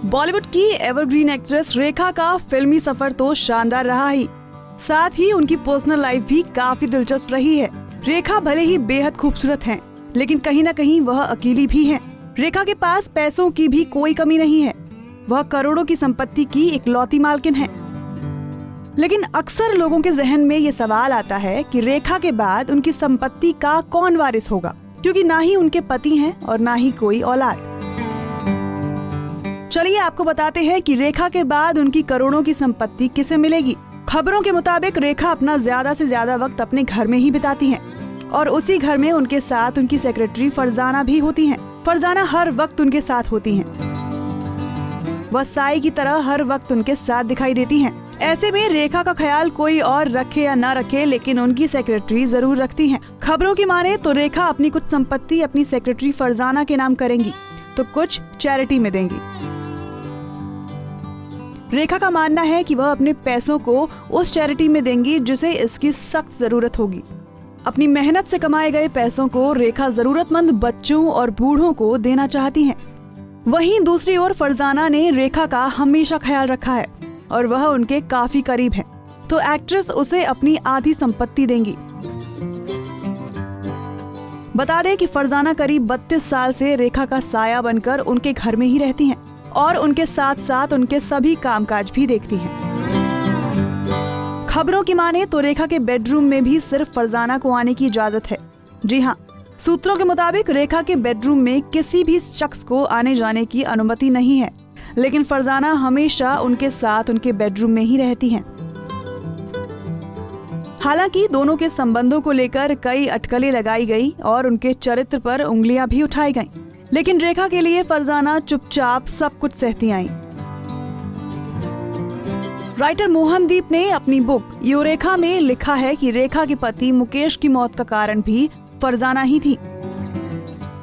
बॉलीवुड की evergreen actress रेखा का फिल्मी सफर तो शानदार रहा ही, साथ ही उनकी पर्सनल लाइफ भी काफी दिलचस्प रही है। रेखा भले ही बेहद खूबसूरत हैं, लेकिन कहीं न कहीं वह अकेली भी हैं। रेखा के पास पैसों की भी कोई कमी नहीं है। वह करोड़ों की संपत्ति की इकलौती मालकिन है। लेकिन अक्सर लोगों के जहन में ये सवाल आता है कि रेखा के बाद उनकी संपत्ति का कौन वारिस होगा, क्योंकि ना ही उनके पति हैं और ना ही कोई औलाद। चलिए आपको बताते हैं कि रेखा के बाद उनकी करोड़ों की संपत्ति किसे मिलेगी। खबरों के मुताबिक रेखा अपना ज्यादा से ज्यादा वक्त अपने घर में ही बिताती हैं और उसी घर में उनके साथ उनकी सेक्रेटरी फरजाना भी होती हैं। फरजाना हर वक्त उनके साथ होती हैं। वह साई की तरह हर वक्त उनके साथ दिखाई देती हैं। ऐसे में रेखा का ख्याल कोई और रखे या ना रखे, लेकिन उनकी सेक्रेटरी जरूर रखती हैं। खबरों की माने तो रेखा अपनी कुछ संपत्ति अपनी सेक्रेटरी फरजाना के नाम करेंगी तो कुछ चैरिटी में देंगी। रेखा का मानना है कि वह अपने पैसों को उस चैरिटी में देंगी जिसे इसकी सख्त जरूरत होगी। अपनी मेहनत से कमाए गए पैसों को रेखा जरूरतमंद बच्चों और बूढ़ों को देना चाहती हैं। वहीं दूसरी ओर फरजाना ने रेखा का हमेशा ख्याल रखा है और वह उनके काफी करीब है, तो एक्ट्रेस उसे अपनी आधी संपत्ति देंगी। बता दें कि फरजाना करीब 32 साल से रेखा का साया बनकर उनके घर में ही रहती हैं और उनके साथ साथ उनके सभी कामकाज भी देखती हैं। खबरों की माने तो रेखा के बेडरूम में भी सिर्फ फरजाना को आने की इजाजत है। जी हाँ, सूत्रों के मुताबिक रेखा के बेडरूम में किसी भी शख्स को आने जाने की अनुमति नहीं है, लेकिन फरजाना हमेशा उनके साथ उनके बेडरूम में ही रहती हैं। हालांकि दोनों के संबंधों को लेकर कई अटकलें लगाई गई और उनके चरित्र पर उंगलियां भी उठाई गईं, लेकिन रेखा के लिए फरजाना चुपचाप सब कुछ सहती आईं। राइटर मोहनदीप ने अपनी बुक यूरेका में लिखा है कि रेखा के पति मुकेश की मौत का कारण भी फरजाना ही थी।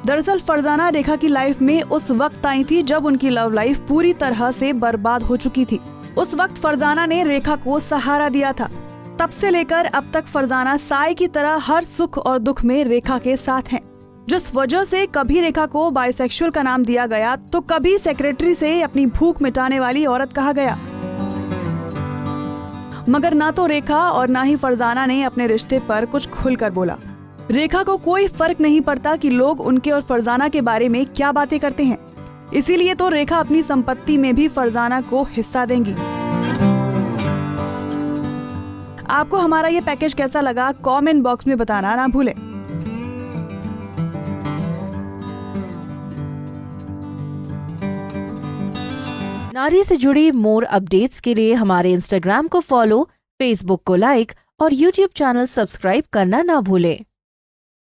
दरअसल फरजाना रेखा की लाइफ में उस वक्त आई थी जब उनकी लव लाइफ पूरी तरह से बर्बाद हो चुकी थी। उस वक्त फरजाना ने रेखा को सहारा दिया था। तब से लेकर अब तक फरजाना साई की तरह हर सुख और दुख में रेखा के साथ हैं, जिस वजह से कभी रेखा को बाइसेक्सुअल का नाम दिया गया तो कभी सेक्रेटरी से अपनी भूख मिटाने वाली औरत कहा गया। मगर ना तो रेखा और ना ही फरजाना ने अपने रिश्ते पर कुछ खुलकर बोला। रेखा को कोई फर्क नहीं पड़ता कि लोग उनके और फरजाना के बारे में क्या बातें करते हैं, इसीलिए तो रेखा अपनी संपत्ति में भी फरजाना को हिस्सा देंगी। आपको हमारा ये पैकेज कैसा लगा, कमेंट बॉक्स में बताना ना भूलें। नारी से जुड़ी मोर अपडेट्स के लिए हमारे इंस्टाग्राम को फॉलो, फेसबुक को लाइक और यूट्यूब चैनल सब्सक्राइब करना ना भूलें।